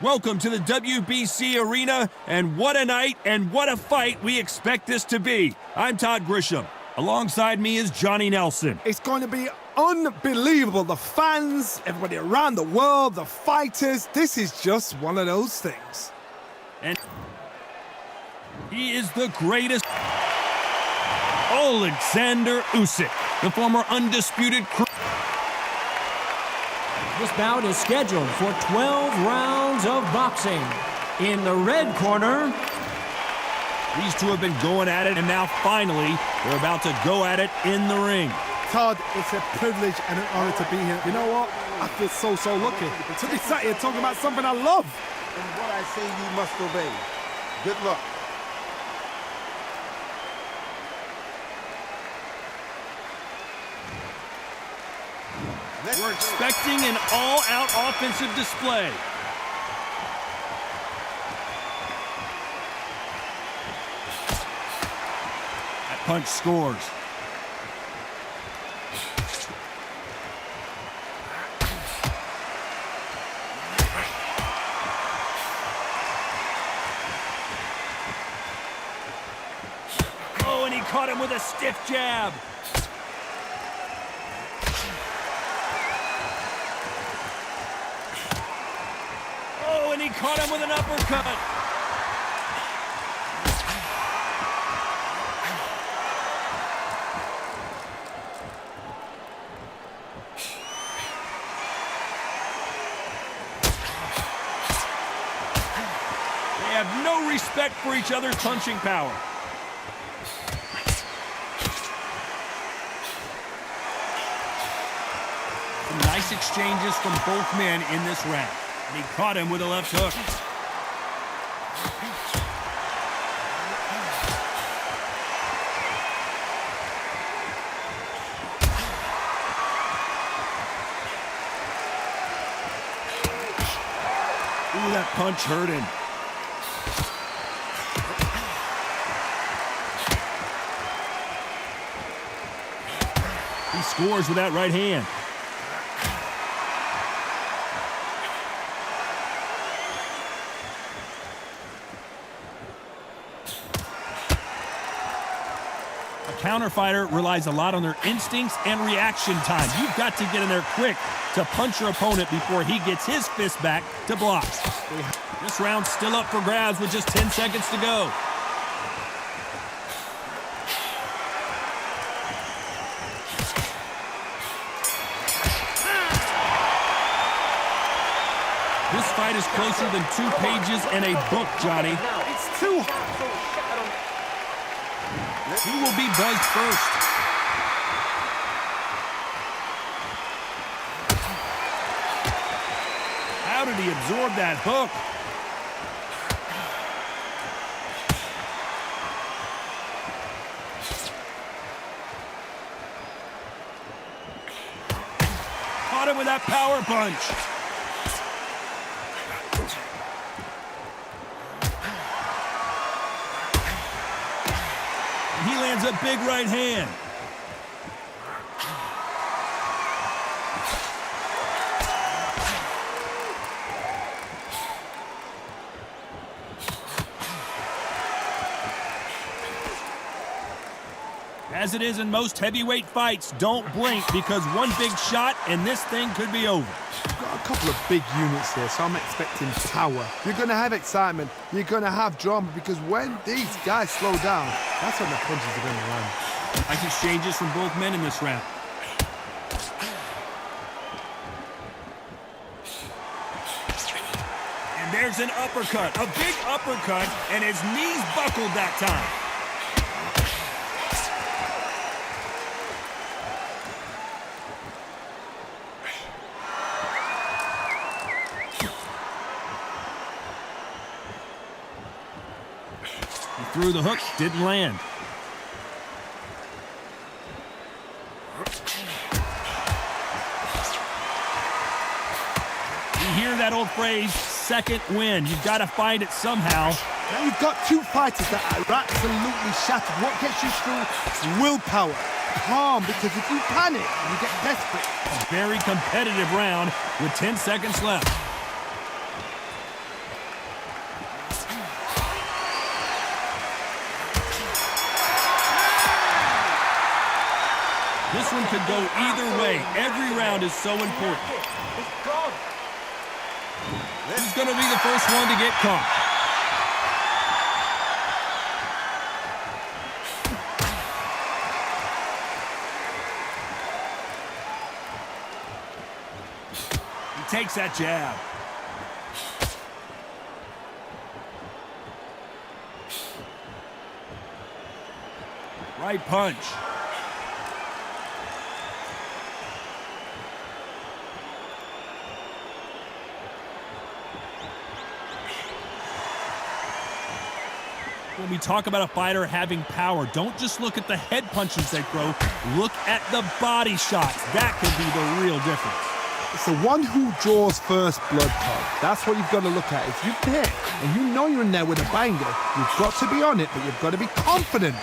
Welcome to the WBC arena, and what a night and what a fight we expect this to be. I'm Todd Grisham. Alongside me is Johnny Nelson. It's going to be unbelievable. The fans, everybody around the world, the fighters. This is just one of those things. And he is the greatest. Oleksandr Usyk, the former Undisputed. This bout is scheduled for 12 rounds of boxing. In the red corner, these two have been going at it, and now finally, they're about to go at it in the ring. Todd, it's a privilege and an honor to be here. You know what? I feel so lucky to be sat here talking about something I love. And what I say you must obey. Good luck. We're expecting an all-out offensive display. That punch scores. Oh, and he caught him with a stiff jab. Oh, and he caught him with an uppercut. They have no respect for each other's punching power. Some nice exchanges from both men in this round. And he caught him with a left hook. Ooh, that punch hurt him. He scores with that right hand. A counter-fighter relies a lot on their instincts and reaction time. You've got to get in there quick to punch your opponent before he gets his fist back to block. This round's still up for grabs with just 10 seconds to go. This fight is closer than 2 pages in a book, Johnny. It's too hard. Who will be buzzed first? How did he absorb that hook? Caught him with that power punch. He lands a big right hand. As it is in most heavyweight fights, don't blink because one big shot and this thing could be over. We've got a couple of big units here, so I'm expecting power. You're going to have excitement. You're going to have drama because when these guys slow down, that's when the punches are going to land. Nice exchanges from both men in this round. And there's an uppercut, a big uppercut, and his knees buckled that time. He threw the hook, didn't land. You hear that old phrase, second win. You've got to find it somehow. Now you've got two fighters that are absolutely shattered. What gets you through is willpower, calm, because if you panic, you get desperate. A very competitive round with 10 seconds left. round could go either way. Every round is so important. Who's going to be the first one to get caught? He takes that jab. Right punch. When we talk about a fighter having power, don't just look at the head punches they throw. Look at the body shots. That could be the real difference. It's the one who draws first blood, Todd. That's what you've got to look at. If you hit and you know you're in there with a banger, you've got to be on it, but you've got to be confident.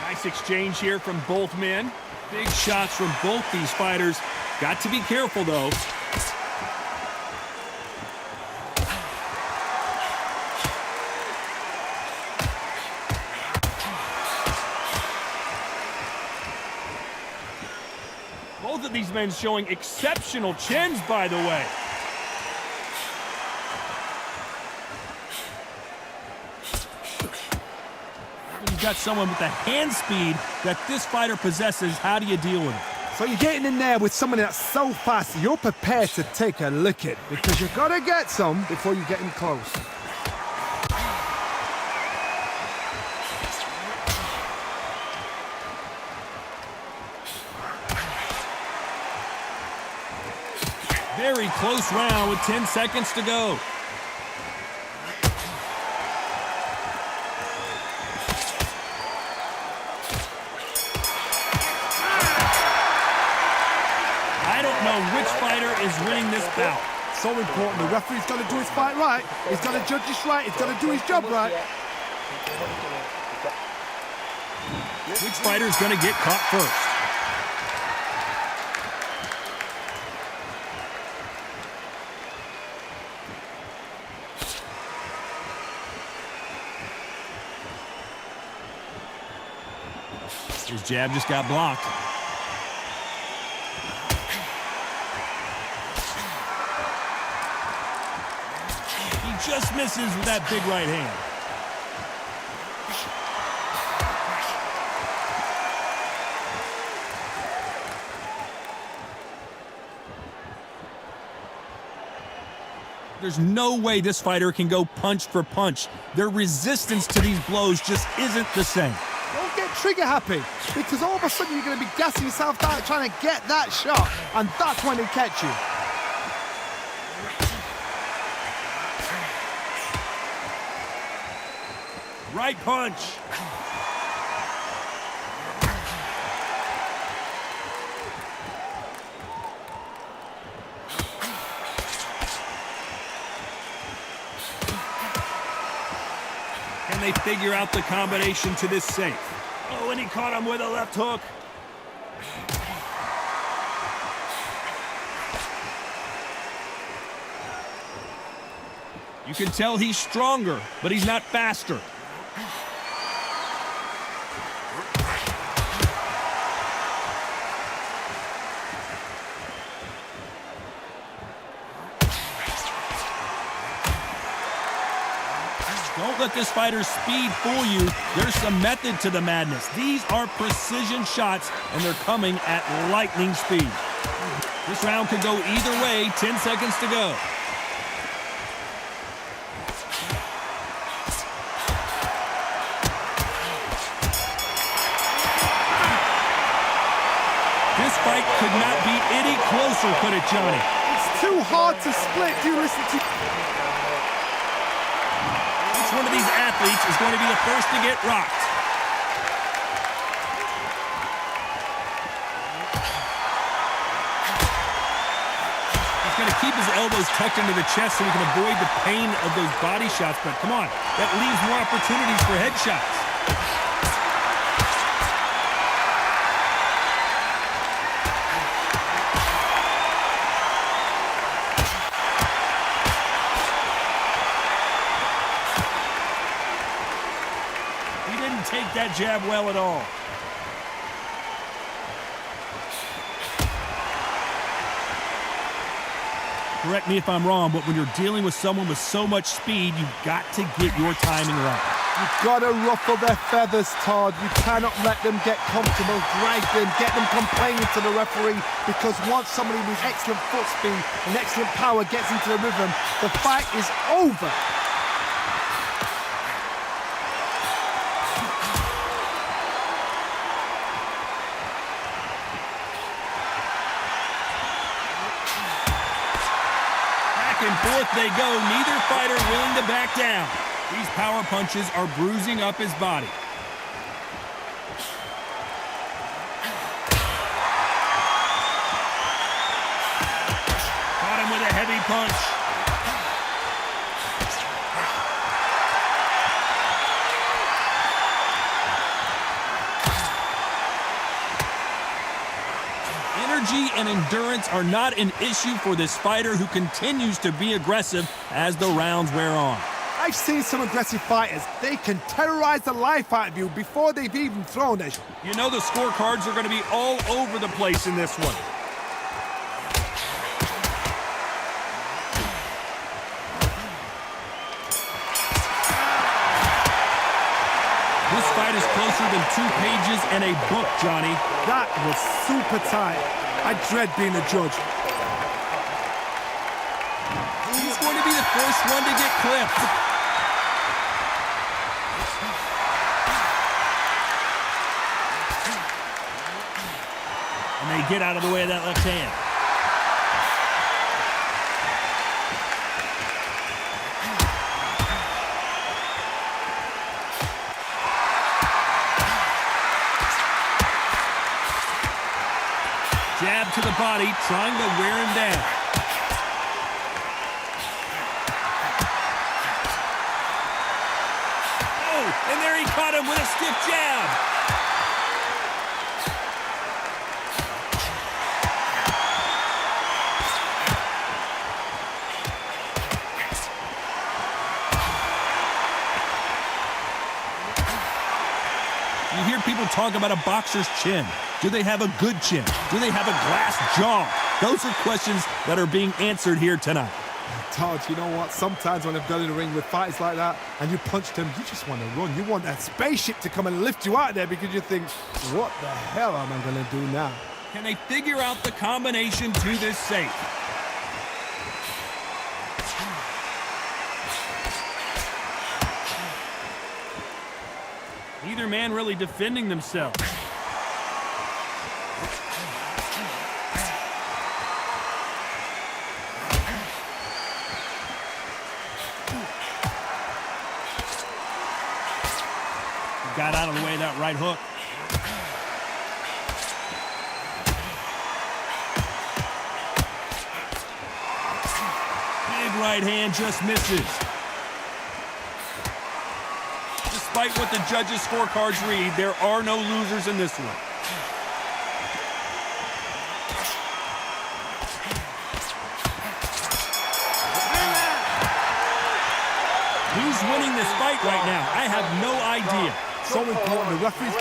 Nice exchange here from both men. Big shots from both these fighters. Got to be careful, though. Both of these men showing exceptional chins, by the way. When you've got someone with the hand speed that this fighter possesses, how do you deal with it? So you're getting in there with someone that's so fast, you're prepared to take a licking because you've got to get some before you get in close. Very close round with 10 seconds to go. I don't know which fighter is winning this bout. So important. The referee's got to do his fight right. He's got to judge this right. He's got to do his job right. Which fighter's going to get caught first? His jab just got blocked. He just misses with that big right hand. There's no way this fighter can go punch for punch. Their resistance to these blows just isn't the same. Don't get trigger happy because all of a sudden you're going to be gassing yourself out trying to get that shot, and that's when they catch you. Right punch. Can they figure out the combination to this safe? Oh, and he caught him with a left hook. You can tell he's stronger, but he's not faster. Don't let this fighter's speed fool you. There's some method to the madness. These are precision shots, and they're coming at lightning speed. This round could go either way. 10 seconds to go. This fight could not be any closer, could it, Johnny? It's too hard to split. Do you listen to... Which one of these athletes is going to be the first to get rocked? He's going to keep his elbows tucked into the chest so he can avoid the pain of those body shots, but come on, that leaves more opportunities for headshots. take that jab well at all. Correct me if I'm wrong, but when you're dealing with someone with so much speed, you've got to get your timing right. You've got to ruffle their feathers, Todd. You cannot let them get comfortable, drag them, get them complaining to the referee, because once somebody with excellent foot speed and excellent power gets into the rhythm, the fight is over. Back and forth they go, neither fighter willing to back down. These power punches are bruising up his body. Caught him with a heavy punch. Energy and endurance are not an issue for this fighter, who continues to be aggressive as the rounds wear on. I've seen some aggressive fighters. They can terrorize the life out of you before they've even thrown it. You know the scorecards are going to be all over the place in this one. This fight is closer than 2 pages and a book, Johnny. That was super tight. I dread being a judge. He's going to be the first one to get clipped. And they get out of the way of that left hand. Jab to the body, trying to wear him down. Oh, and there he caught him with a stiff jab. You hear people talk about a boxer's chin. Do they have a good chin? Do they have a glass jaw? Those are questions that are being answered here tonight. Todd, you know what? Sometimes when I've got in the ring with fighters like that and you punch them, you just want to run. You want that spaceship to come and lift you out of there, because you think, what the hell am I going to do now? Can they figure out the combination to this safe? Neither man really defending themselves. Got out of the way of that right hook. Big right hand just misses. Despite what the judges' scorecards read, there are no losers in this one. Who's winning this fight right now? I have no idea. So important, the referees.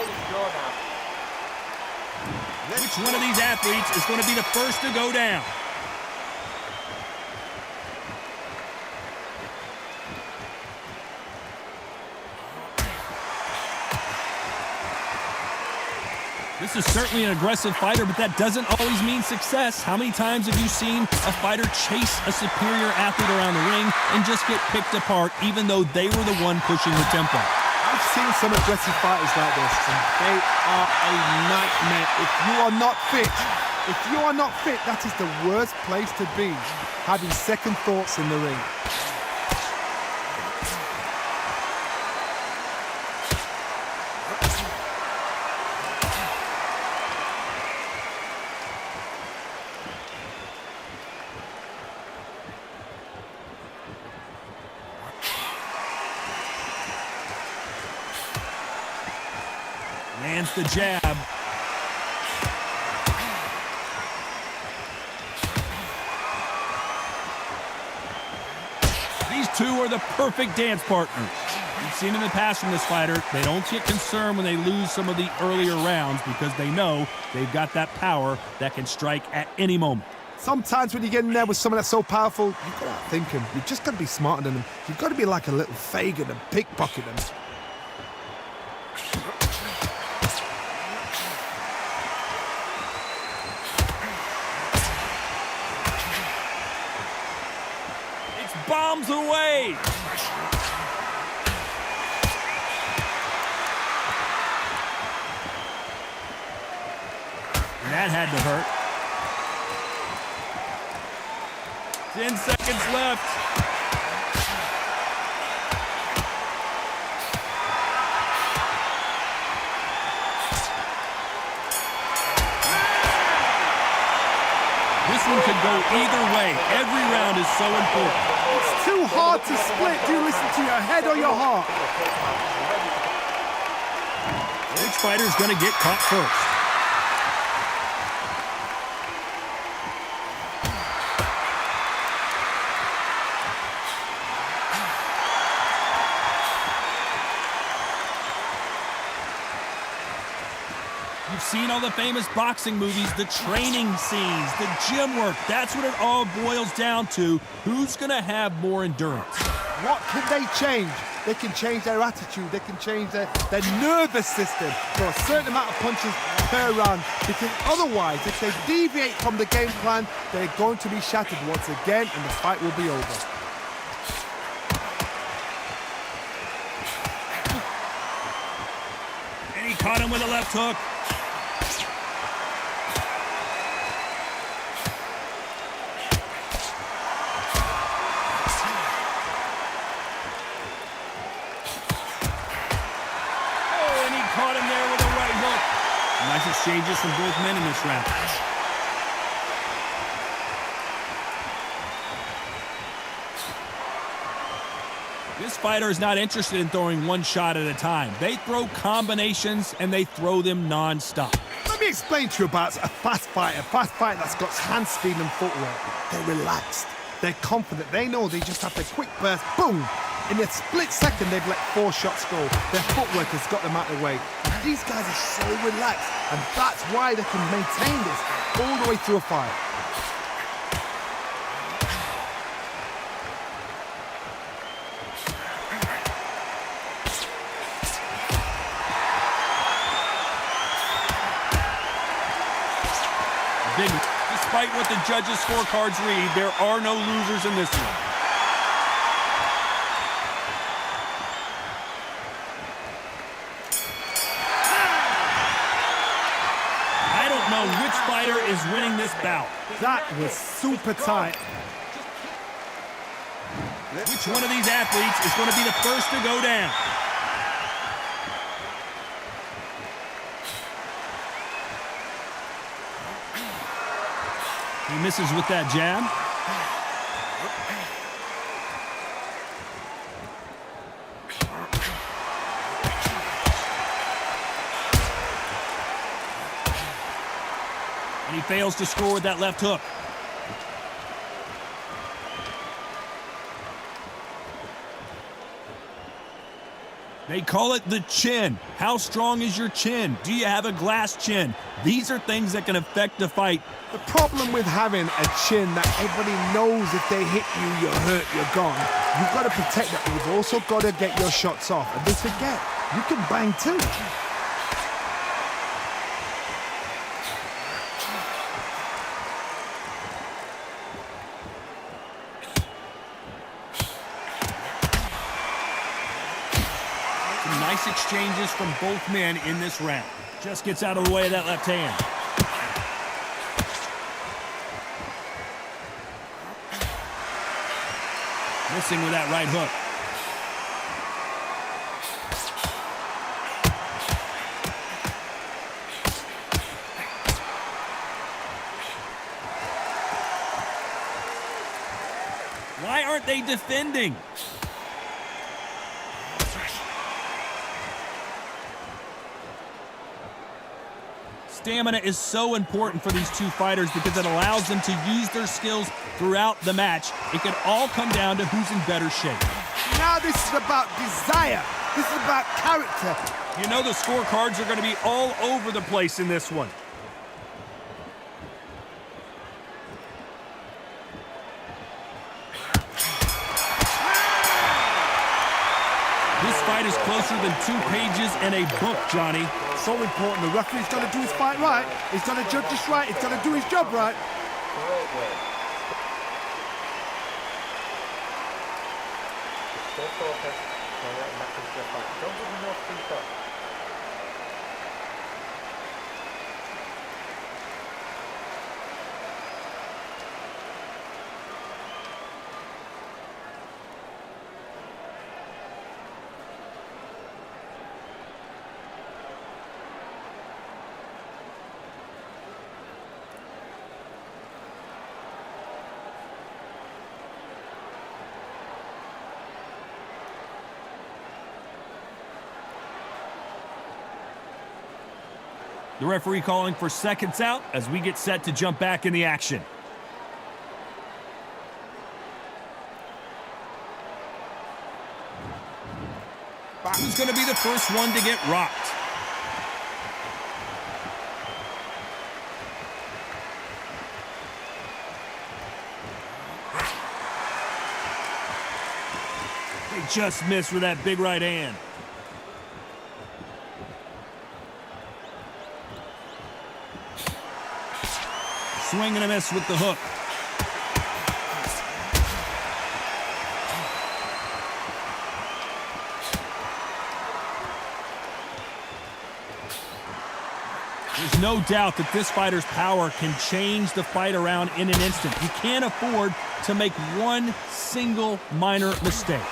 Which one of these athletes is going to be the first to go down? This is certainly an aggressive fighter, but that doesn't always mean success. How many times have you seen a fighter chase a superior athlete around the ring and just get picked apart, even though they were the one pushing the tempo? I've seen some aggressive fighters like this, and they are a nightmare. If you are not fit, that is the worst place to be, having second thoughts in the ring. Lands the jab. These two are the perfect dance partners. We've seen in the past from this fighter, they don't get concerned when they lose some of the earlier rounds because they know they've got that power that can strike at any moment. Sometimes when you get in there with someone that's so powerful, you've got to outthink him. You've just got to be smarter than him. You've got to be like a little Fagin and pickpocket him. It's bombs away. And that had to hurt. 10 seconds left. This one could go either way. Every round is so important. It's too hard to split. Do you listen to your head or your heart? Which fighter's going to get caught first? You've seen all the famous boxing movies, the training scenes, the gym work. That's what it all boils down to. Who's going to have more endurance? What can they change? They can change their attitude. They can change their nervous system for a certain amount of punches per round. Because otherwise, if they deviate from the game plan, they're going to be shattered once again and the fight will be over. And he caught him with a left hook. Caught him there with a right hook. Nice exchanges from both men in this round. This fighter is not interested in throwing one shot at a time. They throw combinations and they throw them non-stop. Let me explain to you about a fast fighter that's got hand speed and footwork. They're relaxed. They're confident. They know they just have to quick burst, boom. In a split second, they've let 4 shots go. Their footwork has got them out of the way. And these guys are so relaxed, and that's why they can maintain this all the way through a fight. Despite what the judges' scorecards read, there are no losers in this one. Which fighter is winning this bout? That was super tight. Which one of these athletes is going to be the first to go down? He misses with that jab. And he fails to score with that left hook. They call it the chin. How strong is your chin? Do you have a glass chin? These are things that can affect the fight. The problem with having a chin that everybody knows if they hit you, you're hurt, you're gone. You've got to protect that, but you've also got to get your shots off. And don't forget, you can bang too. Nice exchanges from both men in this round. Just gets out of the way of that left hand. Missing with that right hook. Why aren't they defending? Stamina is so important for these two fighters because it allows them to use their skills throughout the match. It can all come down to who's in better shape. Now Now this is about desire. This is about character. You know the scorecards are going to be all over the place in this one. This fight is closer than 2 pages in a book, Johnny. So important. The referee's got to do his fight right. He's got to judge this right. He's got to do his job right. The referee calling for seconds out as we get set to jump back in the action. Who's going to be the first one to get rocked? They just missed with that big right hand. Swing and a miss with the hook. There's no doubt that this fighter's power can change the fight around in an instant. You can't afford to make one single minor mistake.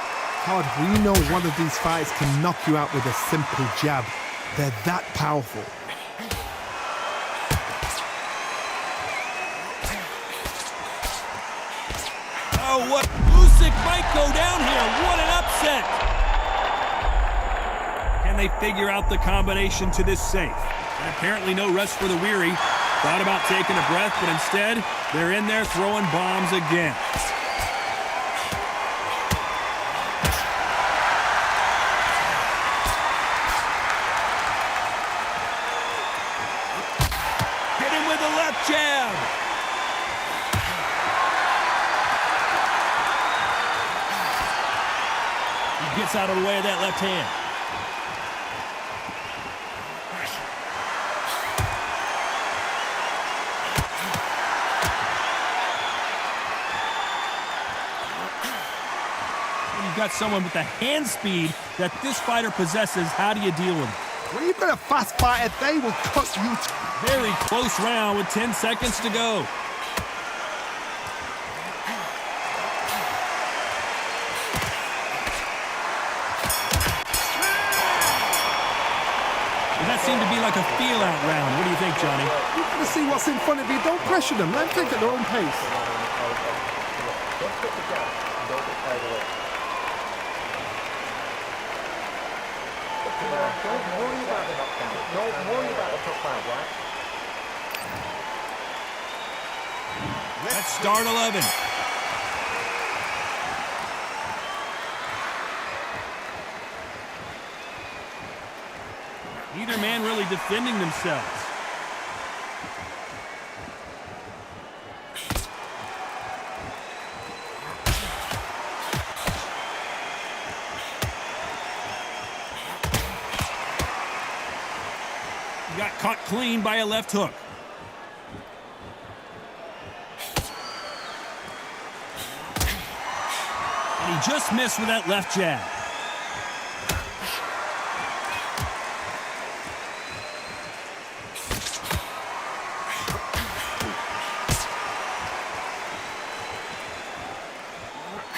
Todd, we know one of these fighters can knock you out with a simple jab. They're that powerful. Oh, what? Usyk might go down here. What an upset. Can they figure out the combination to this safe? And apparently no rest for the weary. Thought about taking a breath, but instead, they're in there throwing bombs again. Hit him with a left jab. He gets out of the way of that left hand. Got someone with the hand speed that this fighter possesses. How do you deal with it? When you've got a fast fighter, they will cut you. Very close round with 10 seconds to go. Well, that seemed to be like a feel-out round. What do you think, Johnny? You've got to see what's in front of you. Don't pressure them. Let them take at their own pace. Don't worry about the knockdown. Don't worry about the top round, right? Let's start 11. Neither man really defending themselves. Got caught clean by a left hook. And he just missed with that left jab.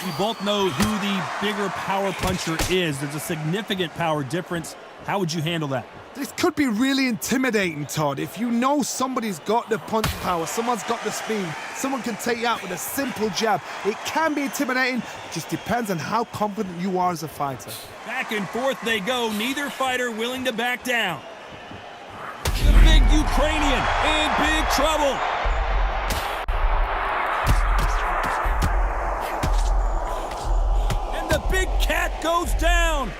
We both know who the bigger power puncher is. There's a significant power difference. How would you handle that? This could be really intimidating, Todd. If you know somebody's got the punch power, someone's got the speed, someone can take you out with a simple jab. It can be intimidating. It just depends on how confident you are as a fighter. Back and forth they go. Neither fighter willing to back down. The big Ukrainian in big trouble. And the Big Cat goes down.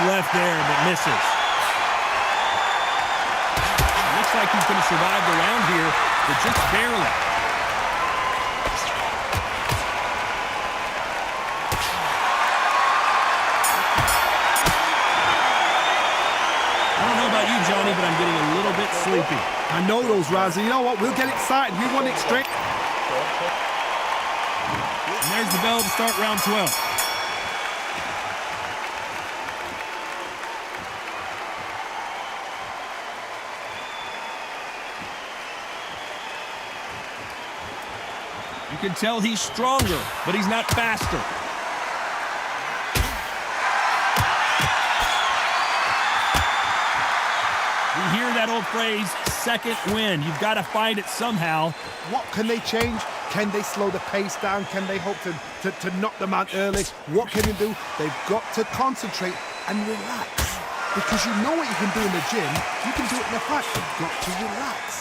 Left there, but misses. Looks like he's going to survive the round here, but just barely. I don't know about you, Johnny, but I'm getting a little bit sleepy. I know those, Razzie. You know what? We'll get excited. We won it straight. And there's the bell to start round 12. You can tell he's stronger, but he's not faster. We hear that old phrase, second win. You've got to find it somehow. What can they change? Can they slow the pace down? Can they hope to knock them out early? What can they do? They've got to concentrate and relax. Because you know what you can do in the gym, you can do it in the fight. You've got to relax.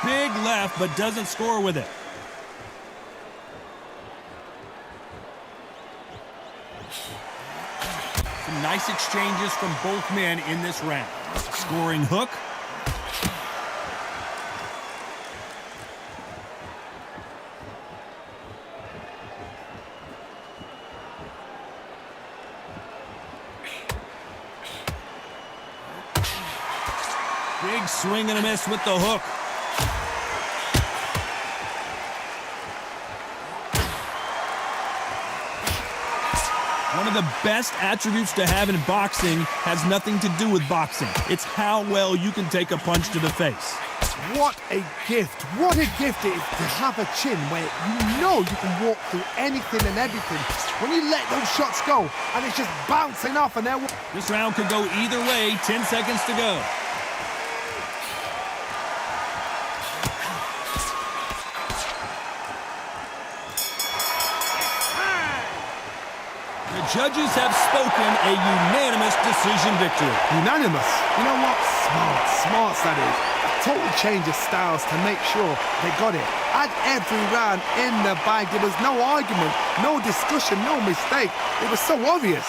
Big left, but doesn't score with it. Some nice exchanges from both men in this round. Scoring hook. Big swing and a miss with the hook. One of the best attributes to have in boxing has nothing to do with boxing. It's how well you can take a punch to the face. What a gift. What a gift it is to have a chin where you know you can walk through anything and everything. When you let those shots go and it's just bouncing off and they're... This round could go either way. 10 seconds to go. Judges have spoken a unanimous decision victory. Unanimous? You know what? Smart that is. Totally change of styles to make sure they got it. Had every round in the bag. There was no argument, no discussion, no mistake. It was so obvious.